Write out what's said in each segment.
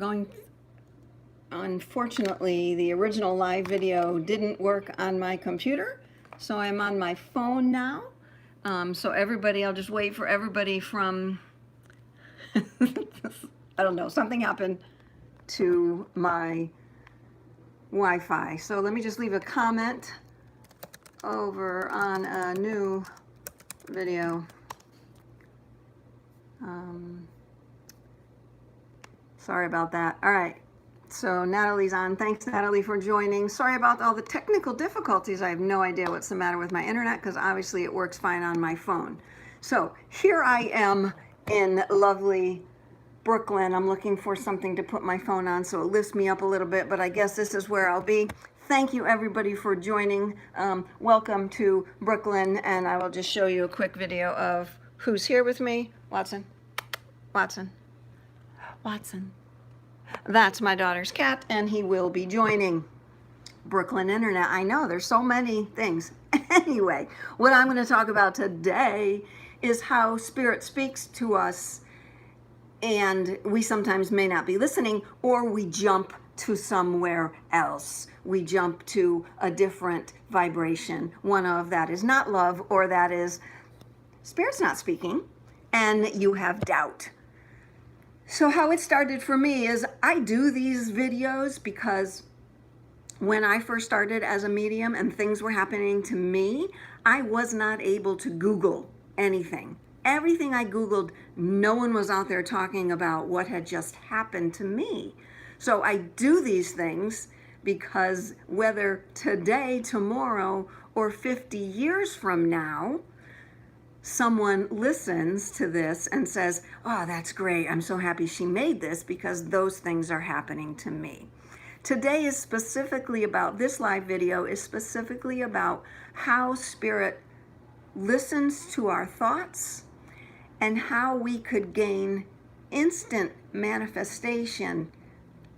going. Unfortunately, the original live video didn't work on my computer, so I'm on my phone now. So everybody, I'll just wait for everybody from, I don't know, something happened to my Wi-Fi. So let me just leave a comment over on a new video. Sorry about that. All right. So Natalie's on. Thanks, Natalie, for joining. Sorry about all the technical difficulties. I have no idea what's the matter with my internet because obviously it works fine on my phone. So here I am in lovely Brooklyn. I'm looking for something to put my phone on so it lifts me up a little bit, but I guess this is where I'll be. Thank you, everybody, for joining. Welcome to Brooklyn, and I will just show you a quick video of who's here with me. Watson. Watson. Watson. That's my daughter's cat, and he will be joining Brooklyn Internet. I know, there's so many things. Anyway, what I'm going to talk about today is how Spirit speaks to us, and we sometimes may not be listening, or we jump to somewhere else. We jump to a different vibration. One of that is not love, or that is Spirit's not speaking, and you have doubt. So how it started for me is I do these videos because when I first started as a medium and things were happening to me, I was not able to Google anything. Everything I Googled, no one was out there talking about what had just happened to me. So I do these things because whether today, tomorrow, or 50 years from now, someone listens to this and says, oh, that's great. I'm so happy she made this because those things are happening to me. Today is specifically about, this live video is specifically about how Spirit listens to our thoughts and how we could gain instant manifestation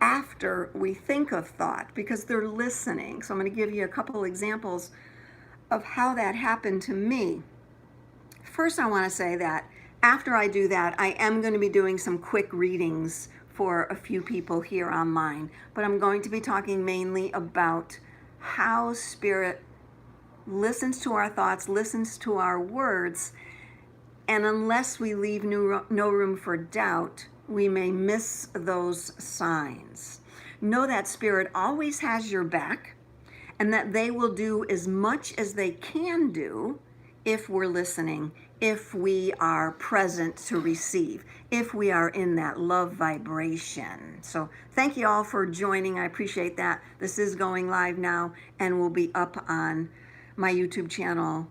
after we think of thought because they're listening. So I'm going to give you a couple examples of how that happened to me. First, I want to say that after I do that, I am going to be doing some quick readings for a few people here online, but I'm going to be talking mainly about how Spirit listens to our thoughts, listens to our words, and unless we leave no room for doubt, we may miss those signs. Know that Spirit always has your back and that they will do as much as they can do if we're listening, if we are present to receive, if we are in that love vibration. So thank you all for joining. I appreciate that. This is going live now and will be up on my YouTube channel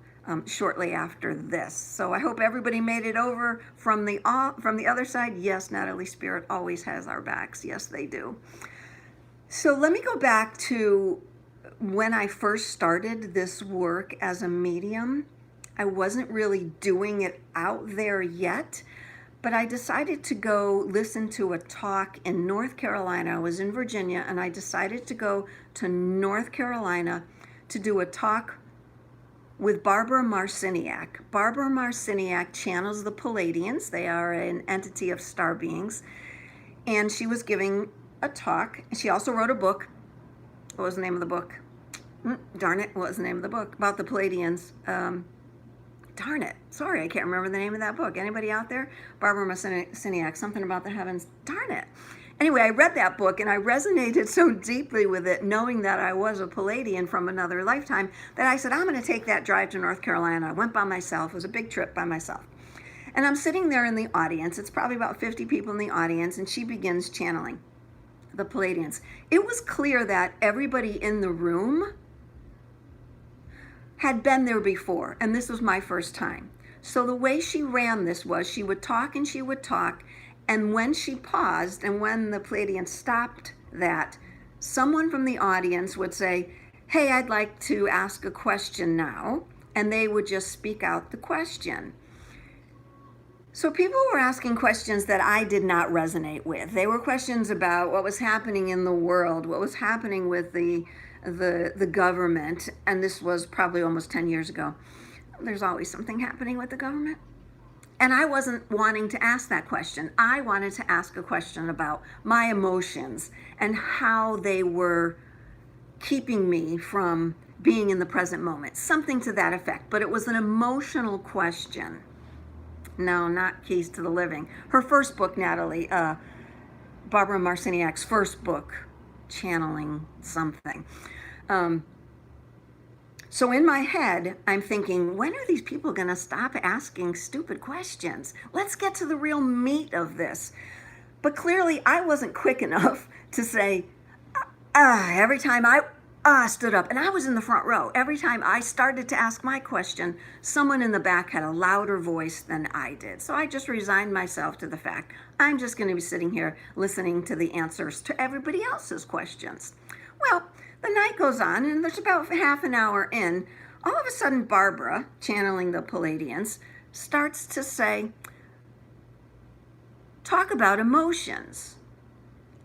shortly after this. So I hope everybody made it over from the other side. Yes, Natalie, Spirit always has our backs. Yes, they do. So let me go back to when I first started this work as a medium. I wasn't really doing it out there yet, but I decided to go listen to a talk in North Carolina. I was in Virginia, and I decided to go to North Carolina to do a talk with Barbara Marciniak. Barbara Marciniak channels the Pleiadians. They are an entity of star beings, and she was giving a talk. She also wrote a book. What was the name of the book? Darn it, what was the name of the book? About the Pleiadians. Darn it. Sorry, I can't remember the name of that book. Anybody out there? Barbara Marciniak, something about the heavens. Darn it. Anyway, I read that book and I resonated so deeply with it, knowing that I was a Pleiadian from another lifetime, that I said, I'm going to take that drive to North Carolina. I went by myself. It was a big trip by myself. And I'm sitting there in the audience. It's probably about 50 people in the audience, and she begins channeling the Pleiadians. It was clear that everybody in the room had been there before, and this was my first time. So the way she ran this was she would talk and she would talk, and when she paused and when the Pleiadians stopped that, someone from the audience would say, hey, I'd like to ask a question now, and they would just speak out the question. So people were asking questions that I did not resonate with. They were questions about what was happening in the world, what was happening with the government, and this was probably almost 10 years ago. There's always something happening with the government. And I wasn't wanting to ask that question. I wanted to ask a question about my emotions and how they were keeping me from being in the present moment. Something to that effect. But it was an emotional question. No, not Keys to the Living. Her first book, Natalie, Barbara Marciniak's first book, Channeling something. So in my head, I'm thinking, when are these people going to stop asking stupid questions? Let's get to the real meat of this. But clearly, I wasn't quick enough to say, every time I stood up, and I was in the front row, every time I started to ask my question, someone in the back had a louder voice than I did. So I just resigned myself to the fact I'm just going to be sitting here listening to the answers to everybody else's questions. Well, the night goes on, and there's about half an hour in. All of a sudden, Barbara, channeling the Pleiadians, starts to say, talk about emotions.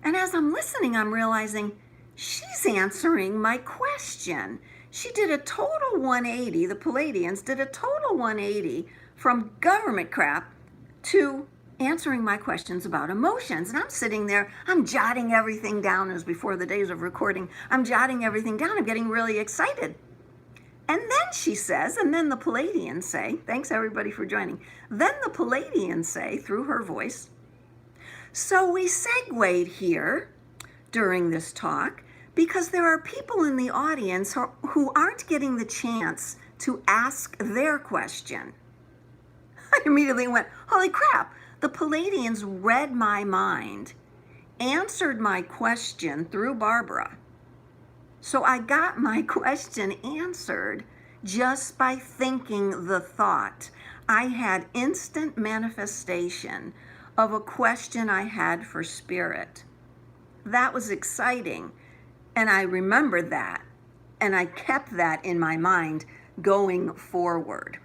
And as I'm listening, I'm realizing she's answering my question. She did a total 180, the Pleiadians did a total 180 from government crap to answering my questions about emotions. And I'm sitting there, I'm jotting everything down as before the days of recording. I'm jotting everything down. I'm getting really excited. And then she says, and then the Pleiadians say, thanks everybody for joining. Then the Pleiadians say through her voice, so we segued here during this talk because there are people in the audience who aren't getting the chance to ask their question. I immediately went, holy crap. The Pleiadians read my mind, answered my question through Barbara. So I got my question answered just by thinking the thought. I had instant manifestation of a question I had for Spirit. That was exciting. And I remembered that. And I kept that in my mind going forward.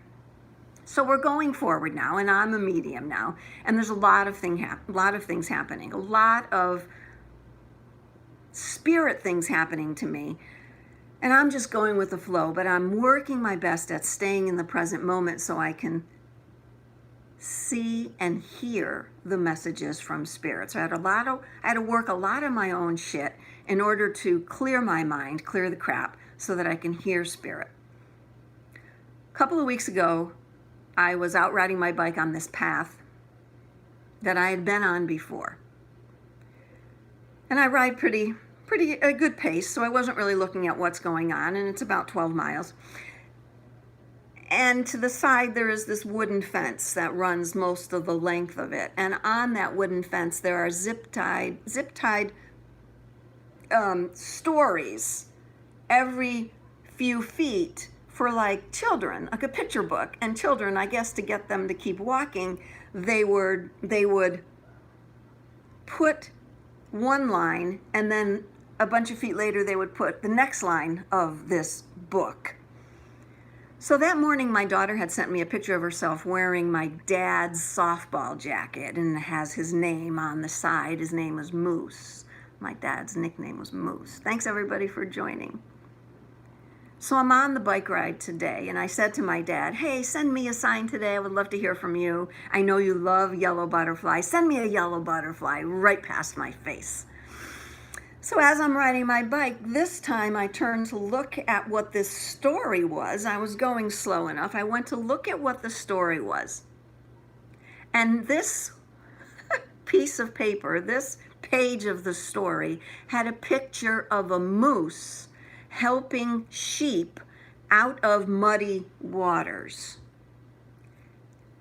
So we're going forward now, and I'm a medium now, and there's a lot of things happening, a lot of spirit things happening to me, and I'm just going with the flow, but I'm working my best at staying in the present moment so I can see and hear the messages from Spirit. So I had to work a lot of my own shit in order to clear my mind, clear the crap, so that I can hear Spirit. A couple of weeks ago, I was out riding my bike on this path that I had been on before. And I ride a good pace, so I wasn't really looking at what's going on, and it's about 12 miles. And to the side, there is this wooden fence that runs most of the length of it. And on that wooden fence, there are zip-tied stories every few feet for like children, like a picture book. And children, I guess, to get them to keep walking, they would put one line, and then a bunch of feet later they would put the next line of this book. So that morning my daughter had sent me a picture of herself wearing my dad's softball jacket, and it has his name on the side. His name was Moose. My dad's nickname was Moose. Thanks everybody for joining. So I'm on the bike ride today, and I said to my dad, hey, send me a sign today. I would love to hear from you. I know you love yellow butterflies. Send me a yellow butterfly right past my face. So as I'm riding my bike, this time I turned to look at what this story was. I was going slow enough. I went to look at what the story was. And this piece of paper, this page of the story, had a picture of a moose helping sheep out of muddy waters.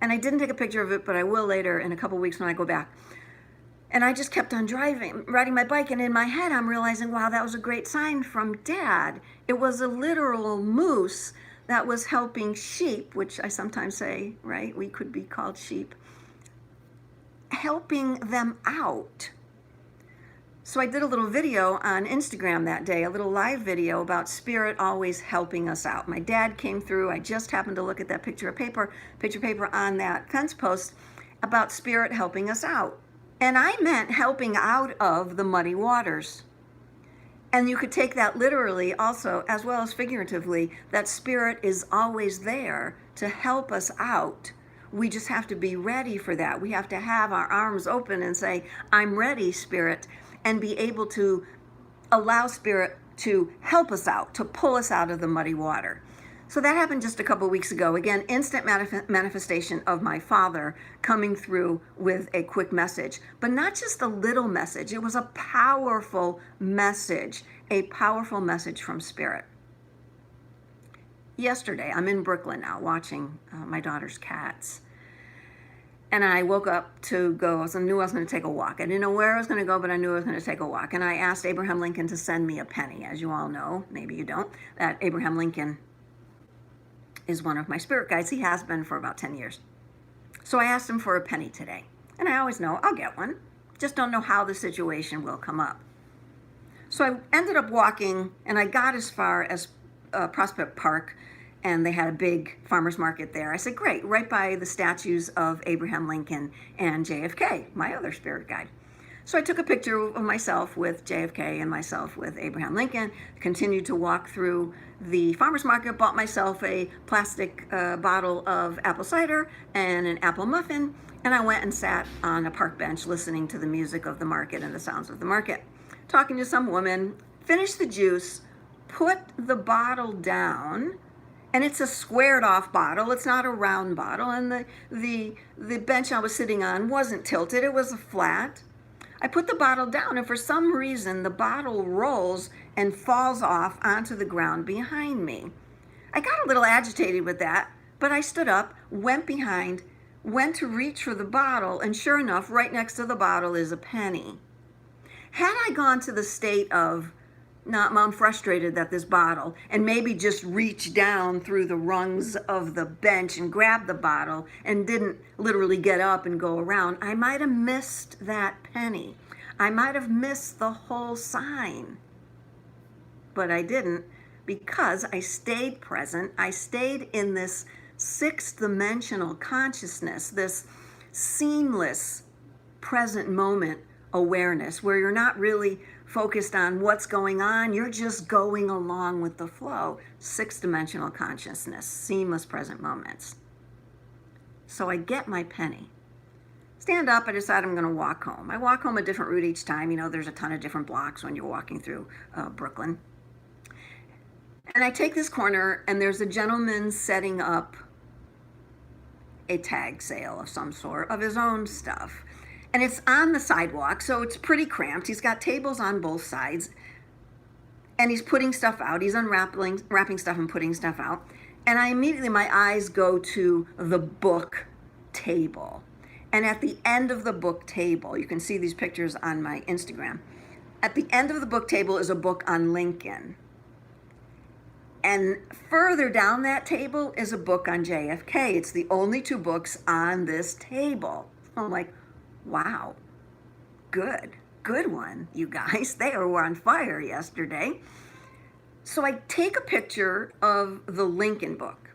And I didn't take a picture of it, but I will later in a couple weeks when I go back. And I just kept on riding my bike, and in my head I'm realizing, wow, that was a great sign from Dad. It was a literal moose that was helping sheep, which I sometimes say, right, we could be called sheep, helping them out. So I did a little video on Instagram that day, a little live video about Spirit always helping us out. My dad came through. I just happened to look at that picture of paper on that fence post about Spirit helping us out. And I meant helping out of the muddy waters. And you could take that literally also, as well as figuratively, that Spirit is always there to help us out We just have to be ready for that. We have to have our arms open and say, I'm ready, Spirit, and be able to allow Spirit to help us out, to pull us out of the muddy water. So that happened just a couple of weeks ago. Again, instant manifestation of my Father coming through with a quick message, but not just a little message. It was a powerful message from Spirit. Yesterday, I'm in Brooklyn now watching my daughter's cats. And I woke up to go, so I knew I was going to take a walk. I didn't know where I was going to go, but I knew I was going to take a walk. And I asked Abraham Lincoln to send me a penny. As you all know, maybe you don't, that Abraham Lincoln is one of my spirit guides. He has been for about 10 years. So I asked him for a penny today. And I always know I'll get one. Just don't know how the situation will come up. So I ended up walking, and I got as far as Prospect Park, and they had a big farmer's market there. I said, great, right by the statues of Abraham Lincoln and JFK, my other spirit guide. So I took a picture of myself with JFK and myself with Abraham Lincoln, continued to walk through the farmer's market, bought myself a plastic bottle of apple cider and an apple muffin, and I went and sat on a park bench listening to the music of the market and the sounds of the market, talking to some woman, finished the juice, put the bottle down, and it's a squared off bottle. It's not a round bottle. And the bench I was sitting on wasn't tilted. It was flat. I put the bottle down, and for some reason, the bottle rolls and falls off onto the ground behind me. I got a little agitated with that, but I stood up, went behind, went to reach for the bottle, and sure enough, right next to the bottle is a penny. Had I gone to the state of, I'm frustrated that this bottle, and maybe just reach down through the rungs of the bench and grab the bottle and didn't literally get up and go around, I might have missed that penny. I might have missed the whole sign. But I didn't, because I stayed present. I stayed in this sixth dimensional consciousness, this seamless present moment awareness where you're not really focused on what's going on, you're just going along with the flow. Sixth dimensional consciousness, seamless present moments. So I get my penny. Stand up, I decide I'm going to walk home. I walk home a different route each time. You know, there's a ton of different blocks when you're walking through Brooklyn. And I take this corner, and there's a gentleman setting up a tag sale of some sort of his own stuff. And it's on the sidewalk, so it's pretty cramped. He's got tables on both sides, and he's putting stuff out. He's wrapping stuff and putting stuff out. And my eyes go to the book table. And at the end of the book table, you can see these pictures on my Instagram. At the end of the book table is a book on Lincoln. And further down that table is a book on JFK. It's the only two books on this table. I'm like, wow, good one, you guys. They were on fire yesterday. So I take a picture of the Lincoln book,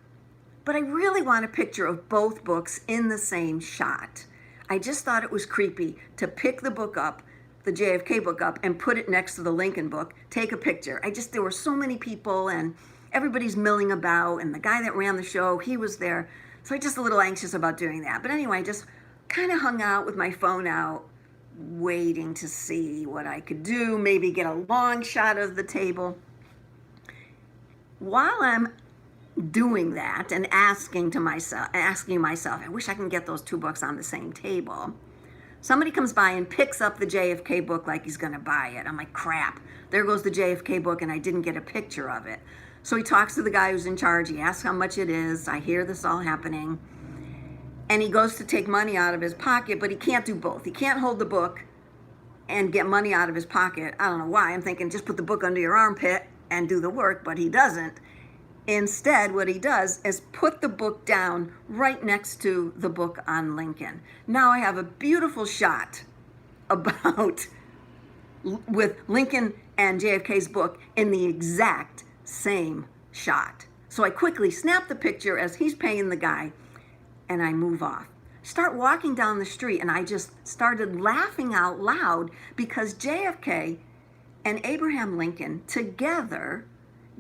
but I really want a picture of both books in the same shot. I just thought it was creepy to pick the book up, the JFK book up, and put it next to the Lincoln book, take a picture. There were so many people, and everybody's milling about, and the guy that ran the show, he was there. So I'm just a little anxious about doing that. But anyway, I just kind of hung out with my phone out, waiting to see what I could do, maybe get a long shot of the table. While I'm doing that and asking myself, I wish I can get those two books on the same table, somebody comes by and picks up the JFK book like he's going to buy it. I'm like, crap, there goes the JFK book, and I didn't get a picture of it. So he talks to the guy who's in charge. He asks how much it is. I hear this all happening. And he goes to take money out of his pocket, but he can't do both. He can't hold the book and get money out of his pocket. I don't know why. I'm thinking just put the book under your armpit and do the work, but he doesn't. Instead, what he does is put the book down right next to the book on Lincoln. Now I have a beautiful shot with Lincoln and JFK's book in the exact same shot. So I quickly snap the picture as he's paying the guy, and I move off. Start walking down the street, and I just started laughing out loud because JFK and Abraham Lincoln together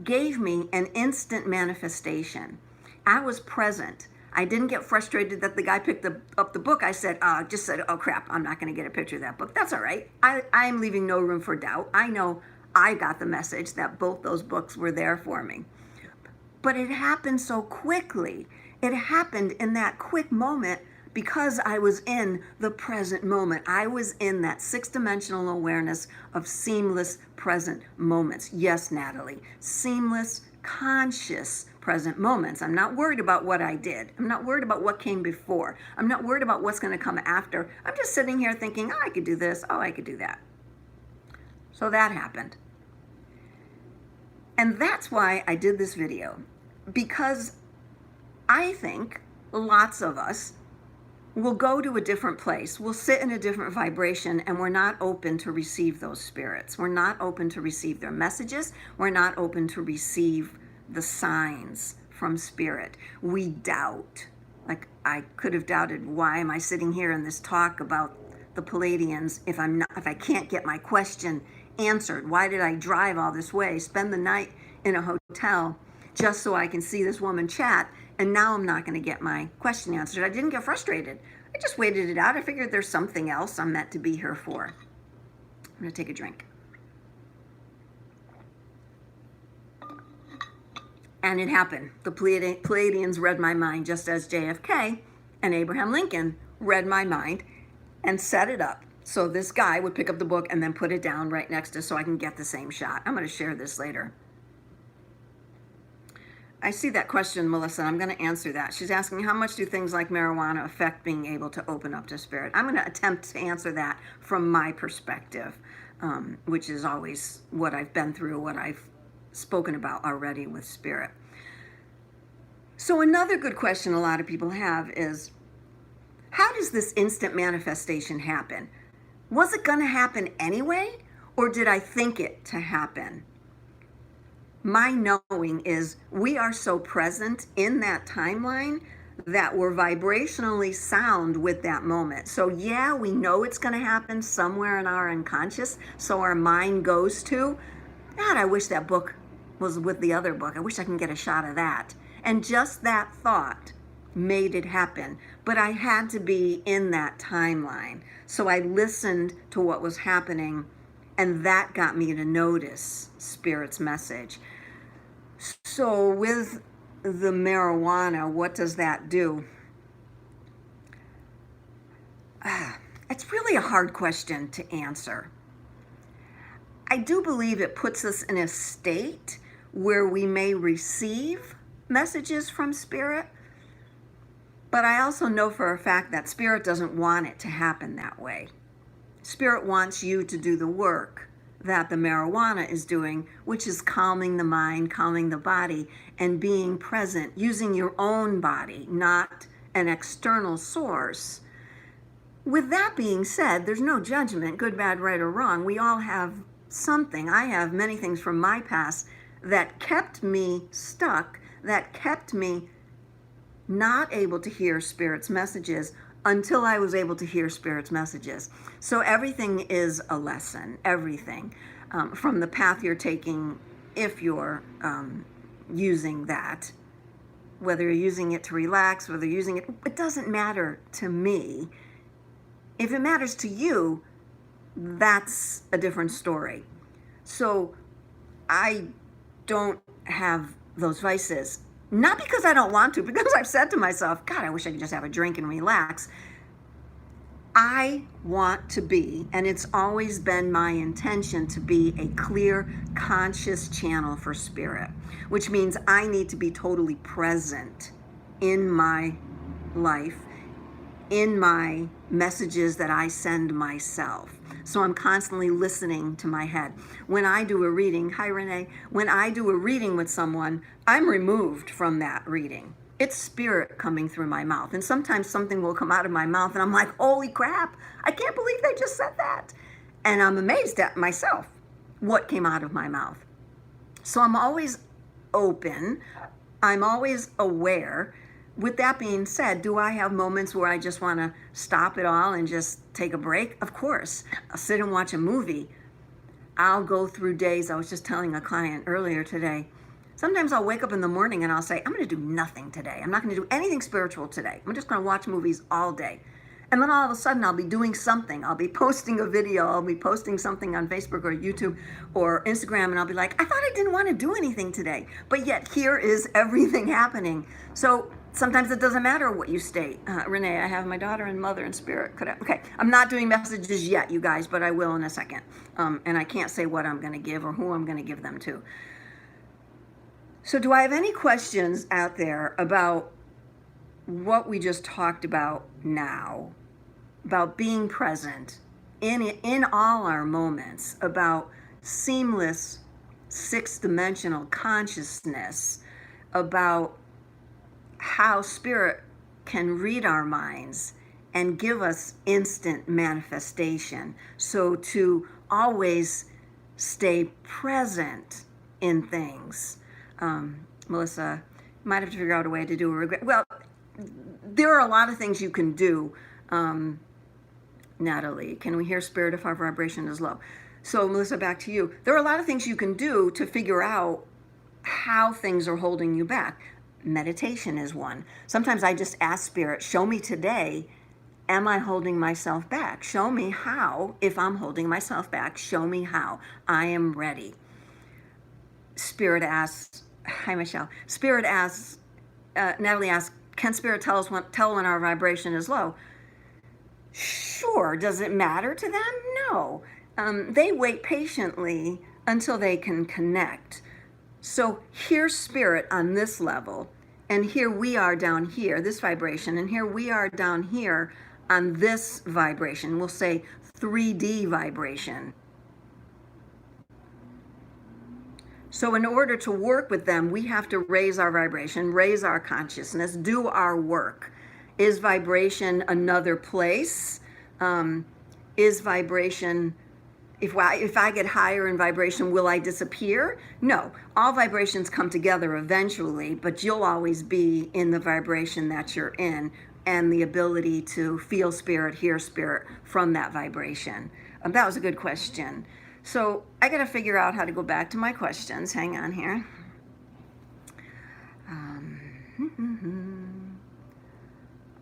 gave me an instant manifestation. I was present. I didn't get frustrated that the guy picked up the book. I said, just said, oh crap, I'm not going to get a picture of that book. That's all right. I'm leaving no room for doubt. I know I got the message that both those books were there for me. But it happened so quickly. It happened in that quick moment because I was in the present moment. I was in that 6-dimensional awareness of seamless present moments. Yes, Natalie, seamless, conscious present moments. I'm not worried about what I did. I'm not worried about what came before. I'm not worried about what's going to come after. I'm just sitting here thinking, oh, I could do this. Oh, I could do that. So that happened. And that's why I did this video, because I think lots of us will go to a different place. We'll sit in a different vibration, and we're not open to receive those spirits. We're not open to receive their messages. We're not open to receive the signs from spirit. We doubt. Like, I could have doubted, why am I sitting here in this talk about the Pleiadians if I can't get my question answered? Why did I drive all this way, spend the night in a hotel just so I can see this woman chat, and now I'm not going to get my question answered? I didn't get frustrated. I just waited it out. I figured there's something else I'm meant to be here for. I'm going to take a drink. And it happened. The Pleiadians read my mind, just as JFK and Abraham Lincoln read my mind and set it up so this guy would pick up the book and then put it down right next to, so I can get the same shot. I'm going to share this later. I see that question, Melissa. I'm going to answer that. She's asking, how much do things like marijuana affect being able to open up to spirit? I'm going to attempt to answer that from my perspective, which is always what I've been through, what I've spoken about already with spirit. So another good question a lot of people have is, how does this instant manifestation happen? Was it going to happen anyway, or did I think it to happen? My knowing is we are so present in that timeline that we're vibrationally sound with that moment. So yeah, we know it's going to happen somewhere in our unconscious. So our mind goes to, God, I wish that book was with the other book. I wish I can get a shot of that. And just that thought made it happen. But I had to be in that timeline. So I listened to what was happening, and that got me to notice Spirit's message. So with the marijuana, what does that do? It's really a hard question to answer. I do believe it puts us in a state where we may receive messages from Spirit, but I also know for a fact that Spirit doesn't want it to happen that way. Spirit wants you to do the work that the marijuana is doing, which is calming the mind, calming the body, and being present, using your own body, not an external source. With that being said, there's no judgment, good, bad, right, or wrong. We all have something. I have many things from my past that kept me stuck, that kept me not able to hear Spirit's messages until I was able to hear Spirit's messages. So everything is a lesson, everything. From the path you're taking, if you're using that, whether you're using it to relax, whether you're using it, it doesn't matter to me. If it matters to you, that's a different story. So I don't have those vices. Not because I don't want to, because I've said to myself, God, I wish I could just have a drink and relax. I want to be, and it's always been my intention to be, a clear, conscious channel for Spirit, which means I need to be totally present in my life, in my messages that I send myself. So I'm constantly listening to my head. When I do a reading, hi Renee, when I do a reading with someone, I'm removed from that reading. It's Spirit coming through my mouth. And sometimes something will come out of my mouth and I'm like, holy crap, I can't believe they just said that. And I'm amazed at myself, what came out of my mouth. So I'm always open. I'm always aware. With that being said, do I have moments where I just want to stop it all and just take a break? Of course. I'll sit and watch a movie. I'll go through days. I was just telling a client earlier today, Sometimes I'll wake up in the morning and I'll say, I'm going to do nothing today. I'm not going to do anything spiritual today. I'm just going to watch movies all day. And then all of a sudden I'll be doing something. I'll be posting a video. I'll be posting something on Facebook or YouTube or Instagram, and I'll be like, I thought I didn't want to do anything today, but yet here is everything happening. So sometimes it doesn't matter what you state. Renee, I have my daughter and mother in spirit. Okay, I'm not doing messages yet, you guys, but I will in a second. And I can't say what I'm going to give or who I'm going to give them to. So do I have any questions out there about what we just talked about now, about being present in all our moments, about seamless six-dimensional consciousness, about how spirit can read our minds and give us instant manifestation? So to always stay present in things. Melissa, might have to figure out a way to do a regret. Well, there are a lot of things you can do. Natalie, can we hear spirit if our vibration is low? So Melissa, back to you. There are a lot of things you can do to figure out how things are holding you back. Meditation is one. Sometimes I just ask spirit, show me today, am I holding myself back? Show me how. If I'm holding myself back, show me how. I am ready. Spirit asks, hi Michelle. Spirit asks, Natalie asks, can spirit tell when our vibration is low? Sure. Does it matter to them? No. They wait patiently until they can connect. So here's spirit on this level, and here we are down here, this vibration, and here we are down here on this vibration. We'll say 3D vibration. So in order to work with them, we have to raise our vibration, raise our consciousness, do our work. Is vibration another place? Is vibration, if I get higher in vibration, will I disappear? No, all vibrations come together eventually, but you'll always be in the vibration that you're in and the ability to feel spirit, hear spirit from that vibration. That was a good question. So I got to figure out how to go back to my questions. Hang on here.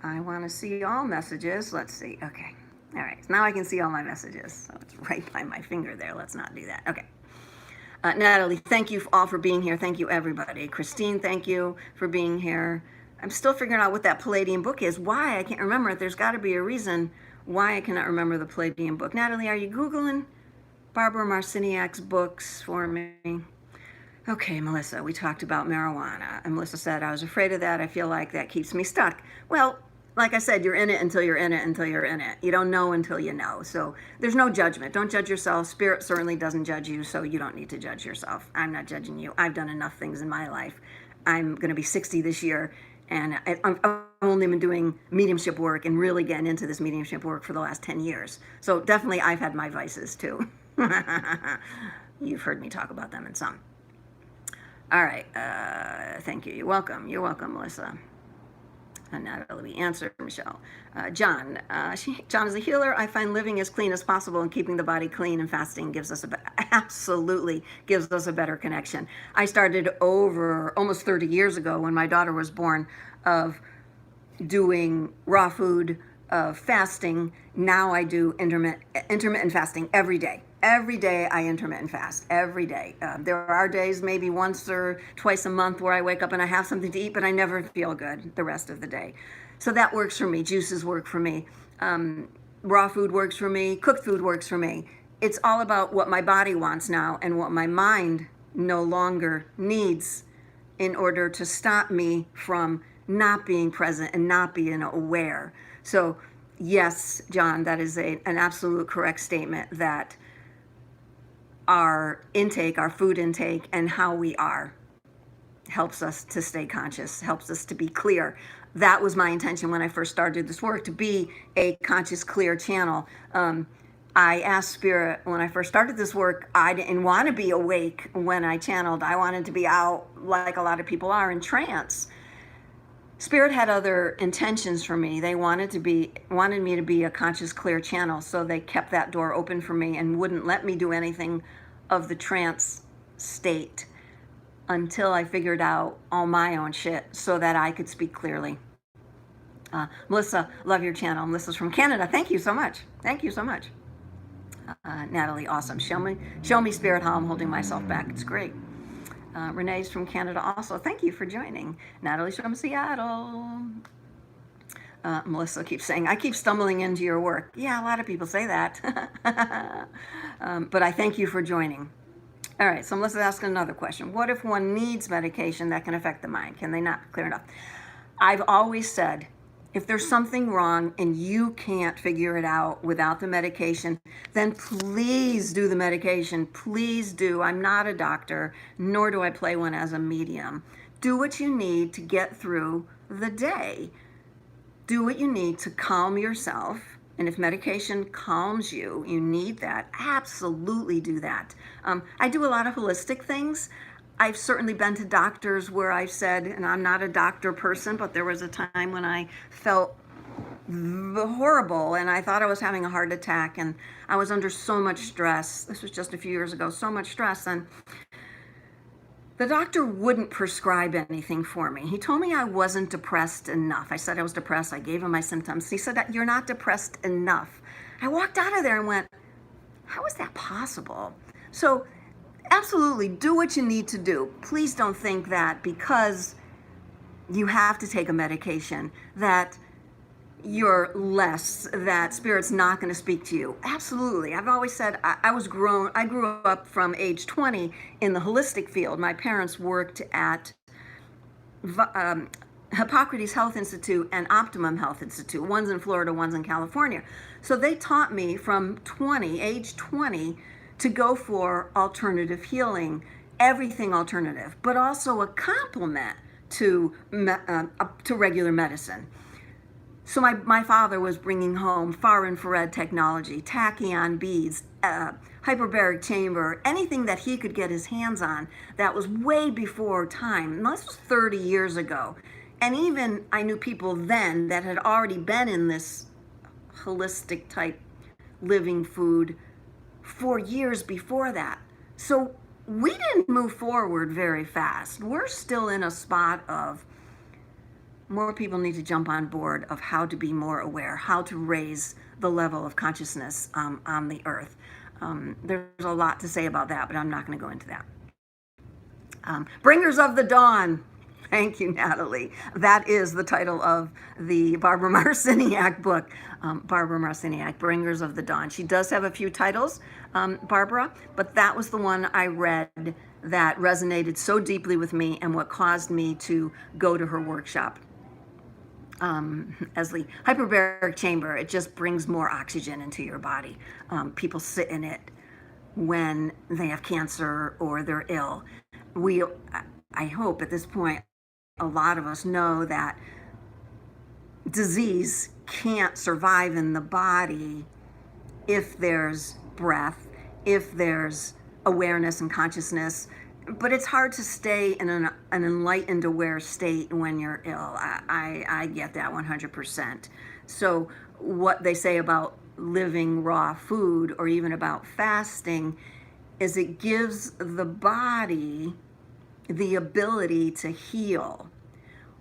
I want to see all messages. Let's see. Okay. All right. Now I can see all my messages. So it's right by my finger there. Let's not do that. Okay. Natalie, thank you all for being here. Thank you, everybody. Christine, thank you for being here. I'm still figuring out what that Pleiadian book is. Why? I can't remember it. There's got to be a reason why I cannot remember the Pleiadian book. Natalie, are you Googling Barbara Marciniak's books for me? Okay, Melissa, we talked about marijuana. And Melissa said, I was afraid of that. I feel like that keeps me stuck. Well, like I said, you're in it until you're in it until you're in it. You don't know until you know. So there's no judgment. Don't judge yourself. Spirit certainly doesn't judge you, so you don't need to judge yourself. I'm not judging you. I've done enough things in my life. I'm going to be 60 this year, and I've only been doing mediumship work and really getting into this mediumship work for the last 10 years. So definitely I've had my vices too. You've heard me talk about them in some. All right. Thank you. You're welcome. You're welcome, Melissa. Natalie, answer, Michelle. John, John is a healer. I find living as clean as possible and keeping the body clean and fasting gives us absolutely gives us a better connection. I started over almost 30 years ago when my daughter was born of doing raw food, fasting. Now I do intermittent fasting every day. Every day I intermittent fast, every day. There are days, maybe once or twice a month, where I wake up and I have something to eat, but I never feel good the rest of the day. So that works for me. Juices work for me. Raw food works for me. Cooked food works for me. It's all about what my body wants now and what my mind no longer needs in order to stop me from not being present and not being aware. So yes, John, that is an absolute correct statement, that our intake, our food intake, and how we are helps us to stay conscious, helps us to be clear. That was my intention when I first started this work, to be a conscious, clear channel. I asked Spirit when I first started this work, I didn't want to be awake when I channeled. I wanted to be out like a lot of people are in trance. Spirit had other intentions for me. They wanted me to be a conscious, clear channel, so they kept that door open for me and wouldn't let me do anything of the trance state. until I figured out all my own shit so that I could speak clearly. Melissa, love your channel. Melissa's from Canada. Thank you so much. Thank you so much. Natalie, awesome. Show me spirit how I'm holding myself back. It's great. Renee's from Canada also. Thank you for joining. Natalie's from Seattle. Melissa keeps saying, I keep stumbling into your work. Yeah, a lot of people say that. But I thank you for joining. All right, so Melissa's asking another question. What if one needs medication that can affect the mind? Can they not clear enough? I've always said, if there's something wrong and you can't figure it out without the medication, then please do the medication. Please do. I'm not a doctor, nor do I play one as a medium. Do what you need to get through the day. Do what you need to calm yourself. And if medication calms you, you need that, absolutely do that. I do a lot of holistic things. I've certainly been to doctors where I've said, and I'm not a doctor person, but there was a time when I felt horrible and I thought I was having a heart attack and I was under so much stress. This was just a few years ago, so much stress. And the doctor wouldn't prescribe anything for me. He told me I wasn't depressed enough. I said I was depressed. I gave him my symptoms. He said, you're not depressed enough. I walked out of there and went, how is that possible? So absolutely do what you need to do. Please don't think that because you have to take a medication that you're less, that spirit's not going to speak to you. Absolutely. I've always said I grew up from age 20 in the holistic field. My parents worked at Hippocrates Health Institute and Optimum Health Institute. One's in Florida, one's in California. So they taught me from age 20, to go for alternative healing, everything alternative, but also a complement to regular medicine. So my father was bringing home far infrared technology, tachyon beads, hyperbaric chamber, anything that he could get his hands on that was way before time. And this was 30 years ago. And even I knew people then that had already been in this holistic type living food for years before that. So we didn't move forward very fast. We're still in a spot of more people need to jump on board of how to be more aware, how to raise the level of consciousness on the earth. There's a lot to say about that, but I'm not going to go into that. Bringers of the Dawn. Thank you, Natalie. That is the title of the Barbara Marciniak book. Barbara Marciniak, Bringers of the Dawn. She does have a few titles, Barbara, but that was the one I read that resonated so deeply with me and what caused me to go to her workshop. As the hyperbaric chamber, it just brings more oxygen into your body. People sit in it when they have cancer or they're ill. I hope at this point, a lot of us know that disease can't survive in the body if there's breath, if there's awareness and consciousness. But it's hard to stay in an enlightened, aware state when you're ill. I get that 100%. So what they say about living raw food or even about fasting is it gives the body the ability to heal.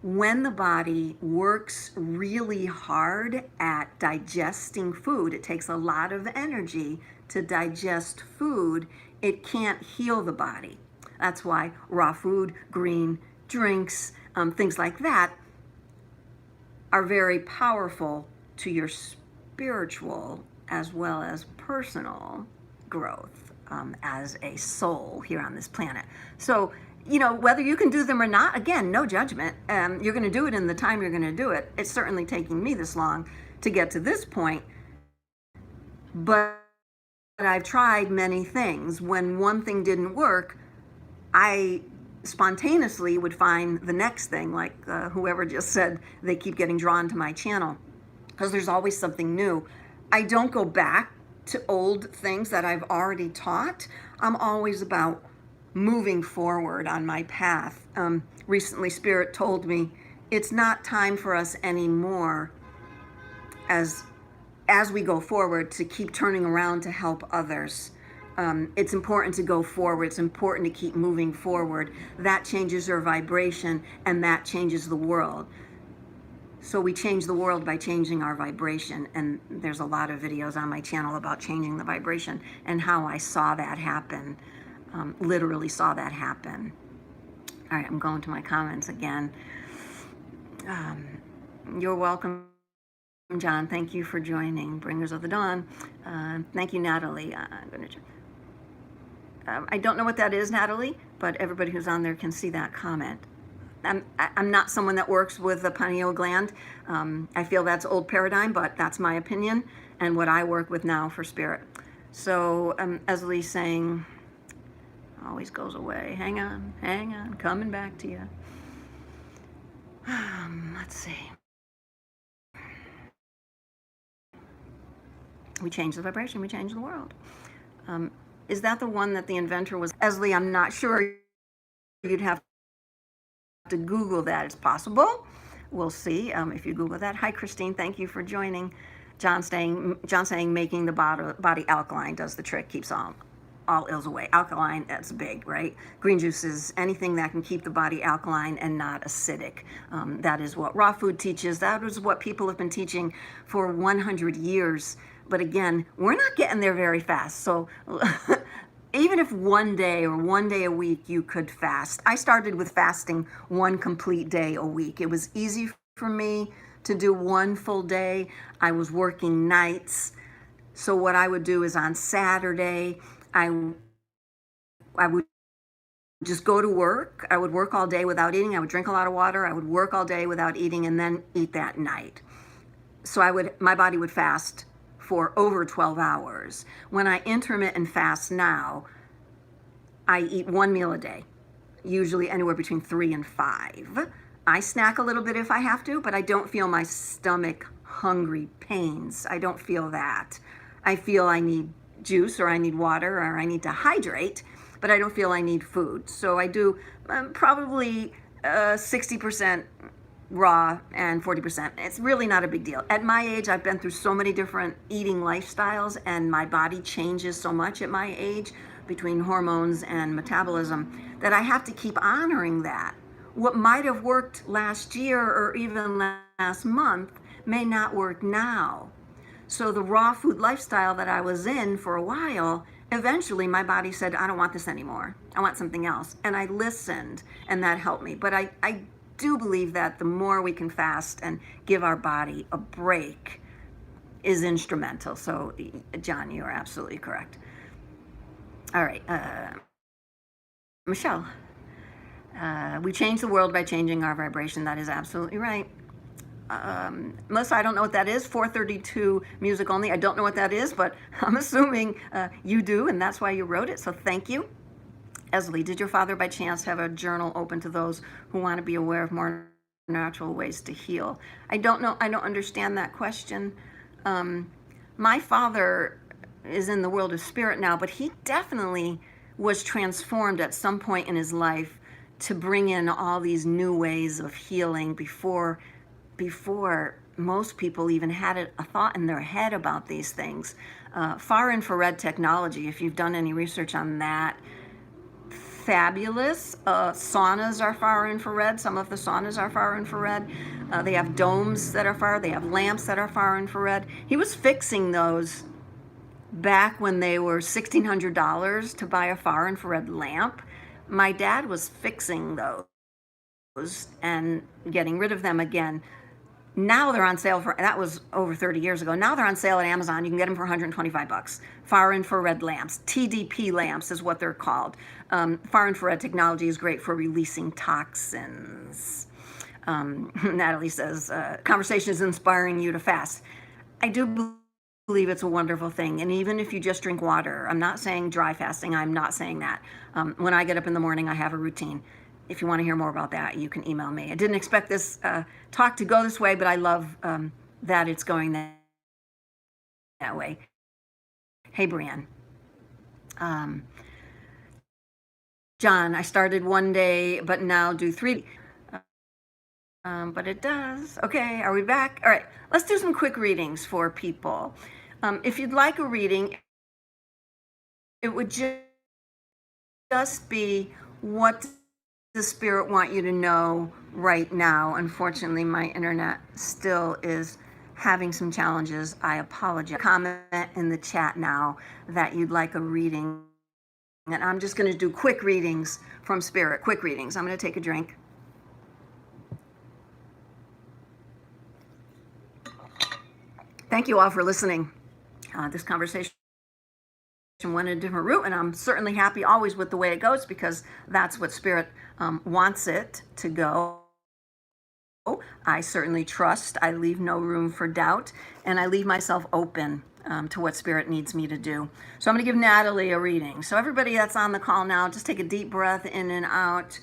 When the body works really hard at digesting food, it takes a lot of energy to digest food, it can't heal the body. That's why raw food, green drinks, things like that are very powerful to your spiritual as well as personal growth as a soul here on this planet. So, you know, whether you can do them or not, again, no judgment. You're going to do it in the time you're going to do it. It's certainly taking me this long to get to this point. But I've tried many things. When one thing didn't work, I spontaneously would find the next thing, like whoever just said they keep getting drawn to my channel, because there's always something new. I don't go back to old things that I've already taught. I'm always about moving forward on my path. Recently, Spirit told me it's not time for us anymore as we go forward to keep turning around to help others. it's important to go forward. It's important to keep moving forward. That changes your vibration, and that changes the world. So we change the world by changing our vibration. And there's a lot of videos on my channel about changing the vibration and how I saw that happen, literally saw that happen. All right, I'm going to my comments again. You're welcome, John. Thank you for joining. Bringers of the Dawn. Thank you, Natalie. I don't know what that is, Natalie, but everybody who's on there can see that comment. I'm not someone that works with the pineal gland. I feel that's old paradigm, but that's my opinion and what I work with now for spirit. So Esley's saying, always goes away. Hang on, coming back to you. Let's see. We change the vibration, we change the world. Is that the one that the inventor was? Esley, I'm not sure. You'd have to Google that. It's possible. We'll see if you Google that. Hi, Christine. Thank you for joining. John saying making the body alkaline does the trick, keeps all ills away. Alkaline, that's big, right? Green juices, anything that can keep the body alkaline and not acidic. That is what raw food teaches. That is what people have been teaching for 100 years. But again, we're not getting there very fast. So even if one day or one day a week you could fast. I started with fasting one complete day a week. It was easy for me to do one full day. I was working nights. So what I would do is on Saturday, I would just go to work. I would work all day without eating. I would drink a lot of water. I would work all day without eating and then eat that night. So my body would fast for over 12 hours. When I intermittent fast now, I eat one meal a day, usually anywhere between 3 and 5. I snack a little bit if I have to, but I don't feel my stomach hungry pains. I don't feel that. I feel I need juice or I need water or I need to hydrate, but I don't feel I need food. So I do probably 60% raw and 40%. It's really not a big deal. At my age, I've been through so many different eating lifestyles and my body changes so much at my age between hormones and metabolism that I have to keep honoring that. What might have worked last year or even last month may not work now. So the raw food lifestyle that I was in for a while, eventually my body said, I don't want this anymore. I want something else. And I listened and that helped me. But I do believe that the more we can fast and give our body a break is instrumental. So John, you are absolutely correct. All right, Michelle, we change the world by changing our vibration. That is absolutely right. Melissa, I don't know what that is. 432 music only. I don't know what that is, but I'm assuming you do, and that's why you wrote it. So thank you. Esley, did your father by chance have a journal open to those who want to be aware of more natural ways to heal? I don't know. I don't understand that question. My father is in the world of spirit now, but he definitely was transformed at some point in his life to bring in all these new ways of healing before most people even had a thought in their head about these things. Far infrared technology, if you've done any research on that, fabulous. Saunas are far infrared. Some of the saunas are far infrared. They have domes that are far. They have lamps that are far infrared. He was fixing those back when they were $1,600 to buy a far infrared lamp. My dad was fixing those and getting rid of them again. Now they're on sale for, that was over 30 years ago. Now they're on sale at Amazon. You can get them for 125 bucks. Far infrared lamps, TDP lamps is what they're called. Far infrared technology is great for releasing toxins. Natalie says, conversation is inspiring you to fast. I do believe it's a wonderful thing. And even if you just drink water, I'm not saying dry fasting. I'm not saying that. When I get up in the morning, I have a routine. If you want to hear more about that, you can email me. I didn't expect this talk to go this way, but I love that it's going that way. Hey, Brianne. John, I started one day, but now do 3. But it does. Okay, are we back? All right, let's do some quick readings for people. If you'd like a reading, it would just be, what does the Spirit want you to know right now? Unfortunately, my internet still is having some challenges. I apologize. Comment in the chat now that you'd like a reading. And I'm just going to do quick readings from Spirit. Quick readings. I'm going to take a drink. Thank you all for listening. This conversation went a different route, and I'm certainly happy always with the way it goes, because that's what Spirit wants it to go. I certainly trust. I leave no room for doubt, and I leave myself open to what Spirit needs me to do. So I'm going to give Natalie a reading. So everybody that's on the call now, just take a deep breath in and out.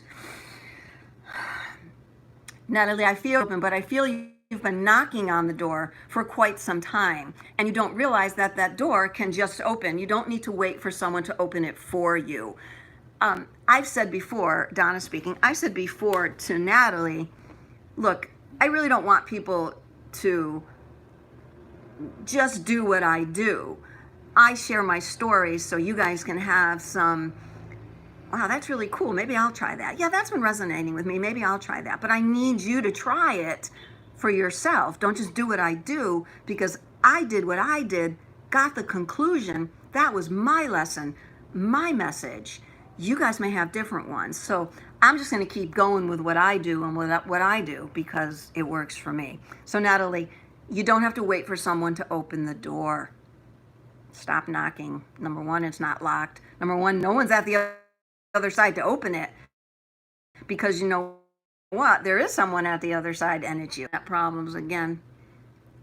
Natalie, I feel open, but I feel you've been knocking on the door for quite some time, and you don't realize that that door can just open. You don't need to wait for someone to open it for you. I've said before, Donna speaking, I said before to Natalie, look, I really don't want people to just do what I do. I share my stories so you guys can have some, wow, that's really cool. Maybe I'll try that. Yeah, that's been resonating with me. Maybe I'll try that. But I need you to try it for yourself. Don't just do what I do, because I did what I did, got the conclusion. That was my lesson, my message. You guys may have different ones. So I'm just going to keep going with what I do and what I do, because it works for me. So Natalie, you don't have to wait for someone to open the door. Stop knocking. Number one, it's not locked. Number one, no one's at the other side to open it, because you know what? There is someone at the other side, and it's you. Problems again.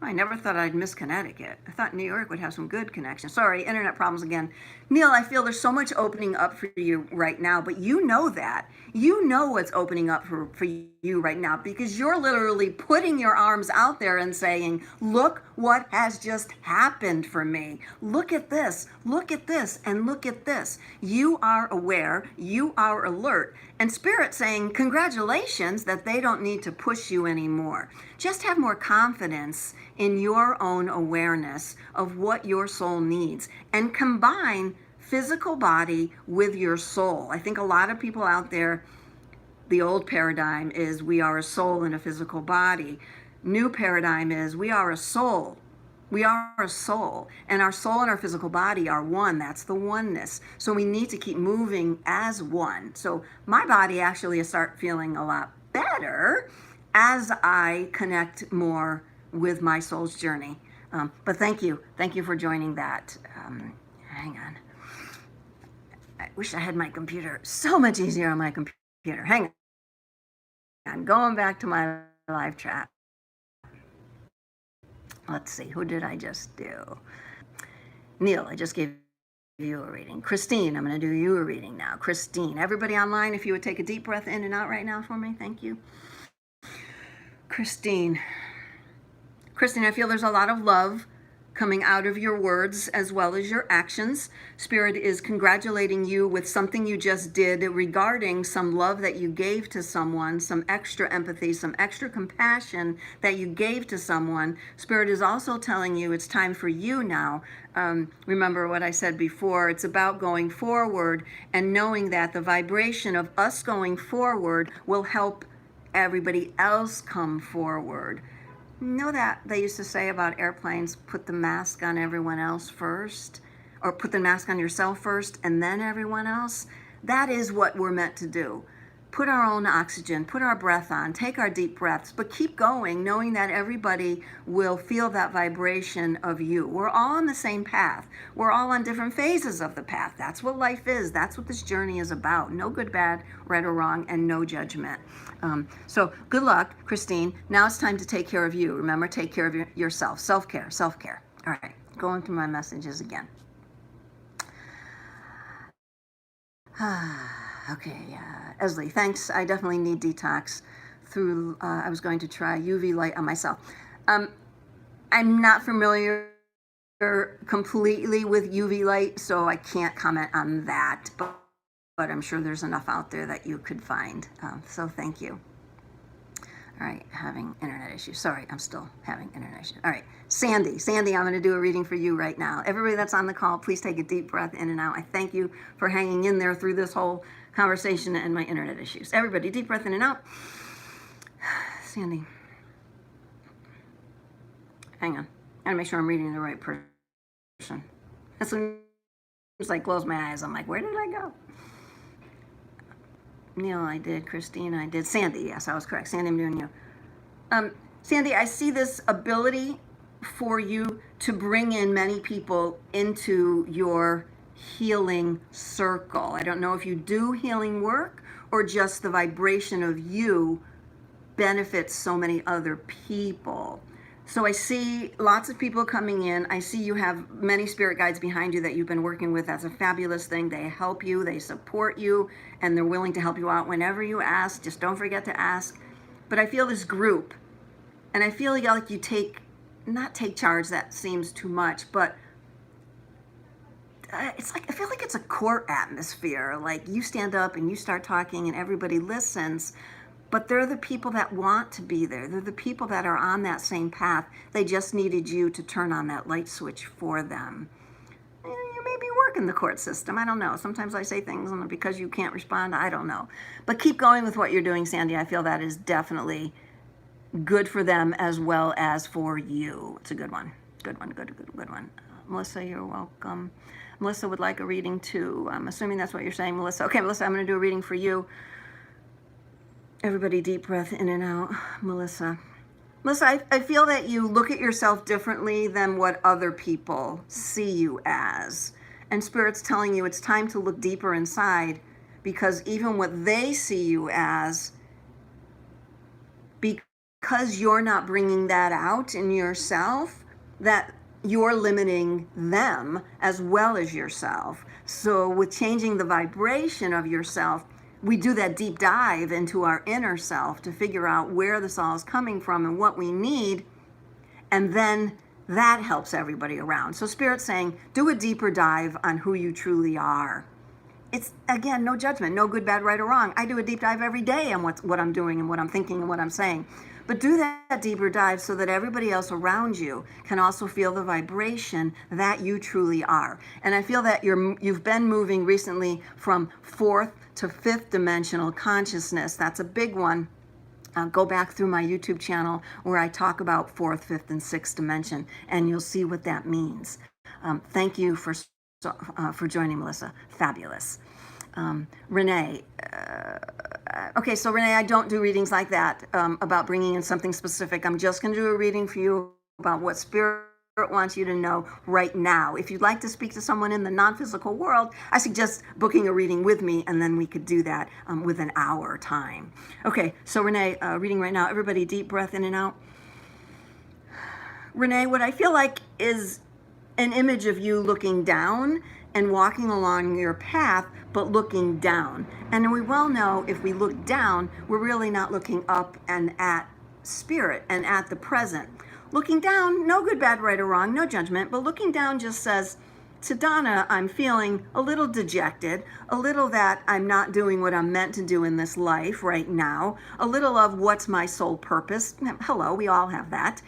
I never thought I'd miss Connecticut. I thought New York would have some good connections. Sorry, internet problems again. Neil, I feel there's so much opening up for you right now, but you know that. You know what's opening up for you right now, because you're literally putting your arms out there and saying, look what has just happened for me. Look at this, and look at this. You are aware, you are alert, and Spirit saying, congratulations, that they don't need to push you anymore. Just have more confidence in your own awareness of what your soul needs, and combine physical body with your soul. I think a lot of people out there, the old paradigm is we are a soul in a physical body. New paradigm is we are a soul. We are a soul, and our soul and our physical body are one. That's the oneness. So we need to keep moving as one. So my body actually start feeling a lot better as I connect more with my soul's journey. But thank you for joining that. Hang on. I wish I had my computer so much easier on my computer. Hang on. I'm going back to my live chat. Let's see, who did I just do? Neil, I just gave you a reading. Christine, I'm going to do you a reading now. Christine, everybody online, if you would take a deep breath in and out right now for me, thank you. Christine, I feel there's a lot of love coming out of your words as well as your actions. Spirit is congratulating you with something you just did regarding some love that you gave to someone, some extra empathy, some extra compassion that you gave to someone. Spirit is also telling you it's time for you now. Remember what I said before, it's about going forward and knowing that the vibration of us going forward will help everybody else come forward. Know that they used to say about airplanes, put the mask on everyone else first, or put the mask on yourself first and then everyone else. That is what we're meant to do. Put our own oxygen, put our breath on, take our deep breaths, but keep going, knowing that everybody will feel that vibration of you. We're all on the same path. We're all on different phases of the path. That's what life is. That's what this journey is about. No good, bad, right or wrong, and no judgment. So good luck, Christine. Now it's time to take care of you. Remember, take care of yourself. Self-care, self-care. All right, going through my messages again. Okay, Esley, thanks. I definitely need detox through, I was going to try UV light on myself. I'm not familiar completely with UV light, so I can't comment on that, but I'm sure there's enough out there that you could find. So thank you. All right, having internet issues. Sorry, I'm still having internet issues. All right, Sandy, I'm going to do a reading for you right now. Everybody that's on the call, please take a deep breath in and out. I thank you for hanging in there through this whole conversation and my internet issues. Everybody, deep breath in and out. Sandy, hang on. I gotta make sure I'm reading the right person. As soon as I close my eyes, I'm like, where did I go? Neil, I did. Christine, I did. Sandy, yes, I was correct. Sandy, I'm doing you. Sandy, I see this ability for you to bring in many people into your healing circle. I don't know if you do healing work or just the vibration of you benefits so many other people. So I see lots of people coming in. I see you have many spirit guides behind you that you've been working with. That's a fabulous thing. They help you, they support you, and they're willing to help you out whenever you ask. Just don't forget to ask. But I feel this group, and I feel like you not take charge, that seems too much, but it's like, I feel like it's a court atmosphere. Like you stand up and you start talking and everybody listens. But they're the people that want to be there. They're the people that are on that same path. They just needed you to turn on that light switch for them. You may be working the court system. I don't know. Sometimes I say things and because you can't respond, I don't know. But keep going with what you're doing, Sandy. I feel that is definitely good for them as well as for you. It's a good one. Good one. Good one. Melissa, you're welcome. Melissa would like a reading too. I'm assuming that's what you're saying, Melissa. Okay, Melissa, I'm going to do a reading for you. Everybody deep breath in and out. Melissa, I feel that you look at yourself differently than what other people see you as. And Spirit's telling you it's time to look deeper inside, because even what they see you as, because you're not bringing that out in yourself, that you're limiting them as well as yourself. So with changing the vibration of yourself, we do that deep dive into our inner self to figure out where this all is coming from and what we need. And then that helps everybody around. So Spirit's saying, do a deeper dive on who you truly are. It's, again, no judgment, no good, bad, right, or wrong. I do a deep dive every day on what I'm doing and what I'm thinking and what I'm saying. But do that deeper dive so that everybody else around you can also feel the vibration that you truly are. And I feel that you've been moving recently from 4th to 5th dimensional consciousness. That's a big one. Go back through my YouTube channel where I talk about 4th, 5th, and 6th dimension, and you'll see what that means. Thank you for joining, Melissa. Fabulous. Renee. Okay, so Renee, I don't do readings like that about bringing in something specific. I'm just going to do a reading for you about what Spirit wants you to know right now. If you'd like to speak to someone in the non-physical world, I suggest booking a reading with me, and then we could do that with an hour time. Okay, so Renee, reading right now. Everybody deep breath in and out. Renee, what I feel like is an image of you looking down and walking along your path, but looking down. And we well know if we look down, we're really not looking up and at Spirit and at the present. Looking down, no good, bad, right, or wrong, no judgment, but looking down just says, to Donna, I'm feeling a little dejected, a little that I'm not doing what I'm meant to do in this life right now, a little of what's my soul purpose. Hello, we all have that.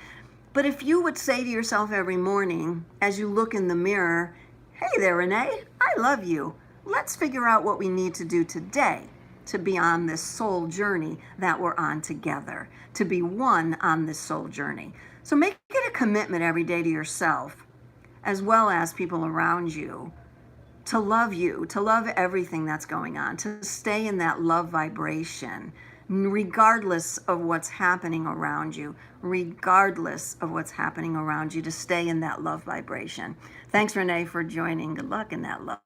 But if you would say to yourself every morning, as you look in the mirror, hey there, Renee, I love you. Let's figure out what we need to do today to be on this soul journey that we're on together, to be one on this soul journey. So make it a commitment every day to yourself, as well as people around you, to love everything that's going on, to stay in that love vibration, regardless of what's happening around you, to stay in that love vibration. Thanks, Renee, for joining. Good luck in that love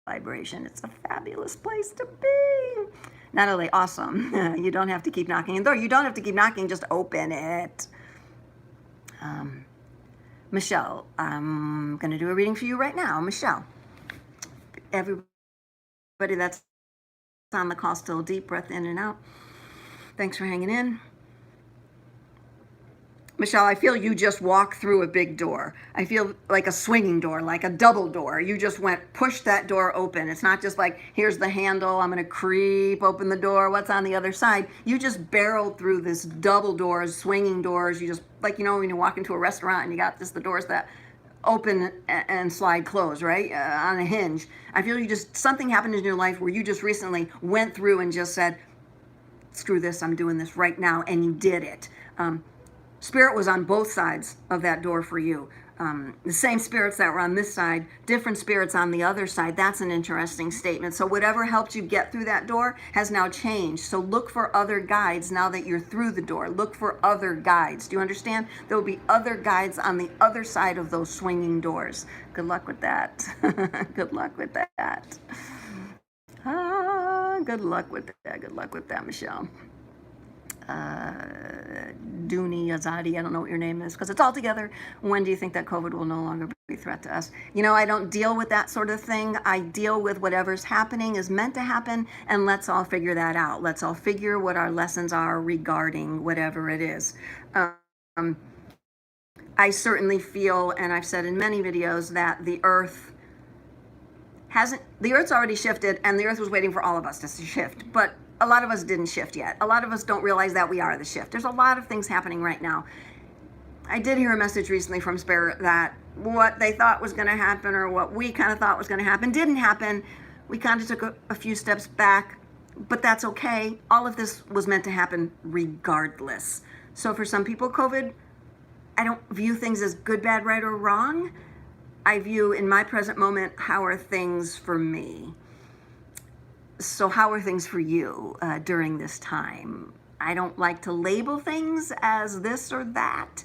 vibration. It's a fabulous place to be. Natalie, awesome. You don't have to keep knocking on the door. You don't have to keep knocking, just open it. Michelle, I'm going to do a reading for you right now. Michelle, everybody that's on the call, still deep breath in and out. Thanks for hanging in. Michelle, I feel you just walked through a big door. I feel like a swinging door, like a double door. You just pushed that door open. It's not just like, here's the handle, I'm gonna creep open the door, what's on the other side? You just barreled through this double doors, swinging doors. You just, like, when you walk into a restaurant and you got the doors that open and slide close, right? On a hinge. I feel something happened in your life where you just recently went through and just said, screw this, I'm doing this right now, and you did it. Spirit was on both sides of that door for you. The same spirits that were on this side, different spirits on the other side. That's an interesting statement. So whatever helped you get through that door has now changed. So look for other guides now that you're through the door. Look for other guides. Do you understand? There will be other guides on the other side of those swinging doors. Good luck with that. Good luck with that. Good luck with that. Good luck with that, Michelle. Dooney Azadi, I don't know what your name is, because it's all together. When do you think that COVID will no longer be a threat to us? I don't deal with that sort of thing. I deal with whatever's happening is meant to happen, and let's all figure that out. Let's all figure what our lessons are regarding whatever it is. I certainly feel, and I've said in many videos, that the Earth's already shifted, and the Earth was waiting for all of us to shift, but a lot of us didn't shift yet. A lot of us don't realize that we are the shift. There's a lot of things happening right now. I did hear a message recently from Spirit that what they thought was going to happen, or what we kind of thought was going to happen, didn't happen. We kind of took a few steps back, but that's okay. All of this was meant to happen regardless. So for some people, COVID, I don't view things as good, bad, right, or wrong. I view, in my present moment, how are things for me? So how are things for you during this time? I don't like to label things as this or that,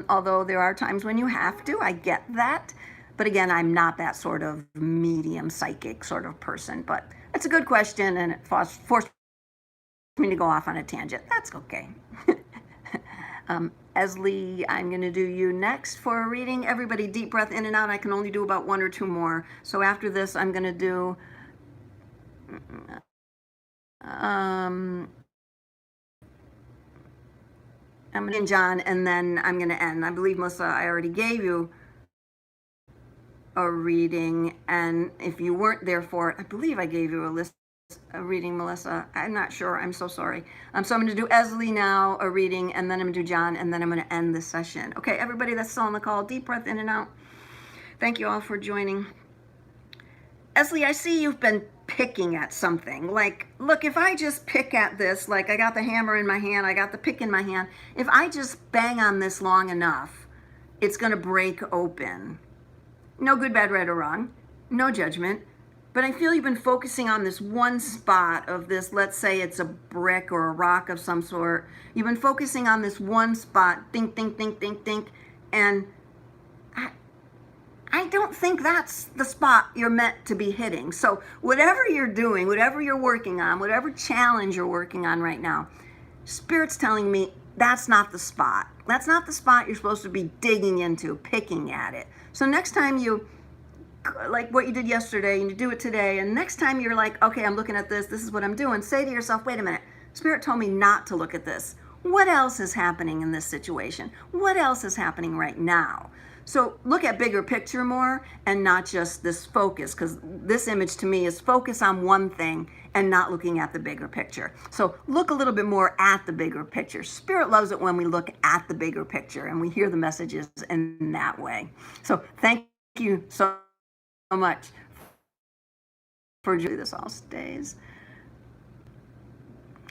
although there are times when you have to. I get that. But again, I'm not that sort of medium psychic sort of person. But it's a good question, and it forced me to go off on a tangent. That's okay. Esley, I'm going to do you next for a reading. Everybody deep breath in and out. I can only do about 1 or 2 more. So after this, I'm going to do... I'm going to John, and then I'm going to end. I believe, Melissa, I already gave you a reading, and if you weren't there for it, I believe I gave you a reading, Melissa. I'm not sure. I'm so sorry. So I'm going to do Esley now, a reading, and then I'm going to do John, and then I'm going to end this session. Okay, everybody that's still on the call, deep breath in and out. Thank you all for joining. Esley, I see you've been picking at something. Like, look, if I just pick at this, like I got the hammer in my hand, I got the pick in my hand, if I just bang on this long enough, it's going to break open. No good, bad, right, or wrong. No judgment. But I feel you've been focusing on this one spot of this, let's say it's a brick or a rock of some sort. You've been focusing on this one spot, think, think, think, think, think, and I don't think that's the spot you're meant to be hitting. So whatever you're doing, whatever you're working on, whatever challenge you're working on right now, Spirit's telling me that's not the spot. That's not the spot you're supposed to be digging into, picking at it. So next time you, like what you did yesterday, and you do it today, and next time you're like, okay, I'm looking at this, this is what I'm doing, say to yourself, wait a minute, Spirit told me not to look at this. What else is happening in this situation? What else is happening right now? So look at bigger picture more, and not just this focus, because this image to me is focus on one thing and not looking at the bigger picture. So look a little bit more at the bigger picture. Spirit loves it when we look at the bigger picture and we hear the messages in that way. So thank you so much for doing this all stays.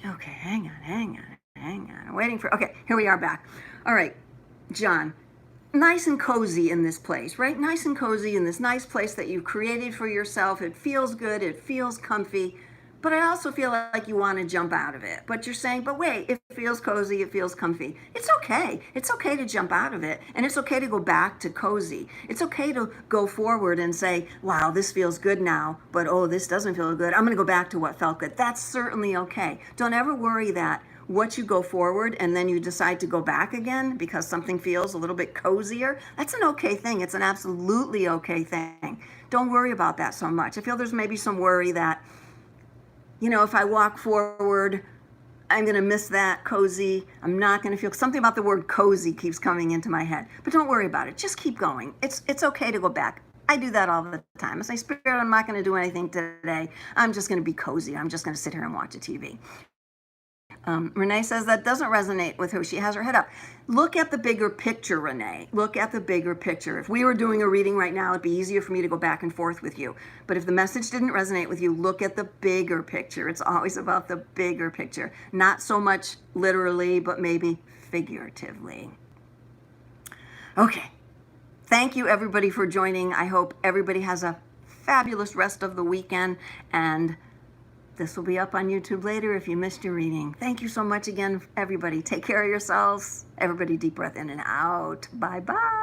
Okay, hang on. Waiting for, okay, here we are back. All right, John. Nice and cozy in this place, right? Nice and cozy in this nice place that you've created for yourself. It feels good, it feels comfy, but I also feel like you want to jump out of it. But you're saying, but wait, it feels cozy, it feels comfy. It's okay. It's okay to jump out of it, and it's okay to go back to cozy. It's okay to go forward and say, wow, this feels good now, but oh, this doesn't feel good. I'm going to go back to what felt good. That's certainly okay. Don't ever worry that what you go forward and then you decide to go back again because something feels a little bit cozier. That's an okay thing. It's an absolutely okay thing. Don't worry about that so much. I feel there's maybe some worry that, you know, if I walk forward I'm going to miss that. Cozy. I'm not going to feel, something about the word cozy keeps coming into my head. But don't worry about it. Just keep going. It's okay to go back. I do that all the time. I say, Spirit, I'm not going to do anything today. I'm just going to be cozy. I'm just going to sit here and watch a TV. Renee says that doesn't resonate with her. She has her head up. Look at the bigger picture, Renee. Look at the bigger picture. If we were doing a reading right now, it'd be easier for me to go back and forth with you. But if the message didn't resonate with you, look at the bigger picture. It's always about the bigger picture. Not so much literally, but maybe figuratively. Okay. Thank you, everybody, for joining. I hope everybody has a fabulous rest of the weekend, and this will be up on YouTube later if you missed your reading. Thank you so much again, everybody. Take care of yourselves. Everybody, deep breath in and out. Bye-bye.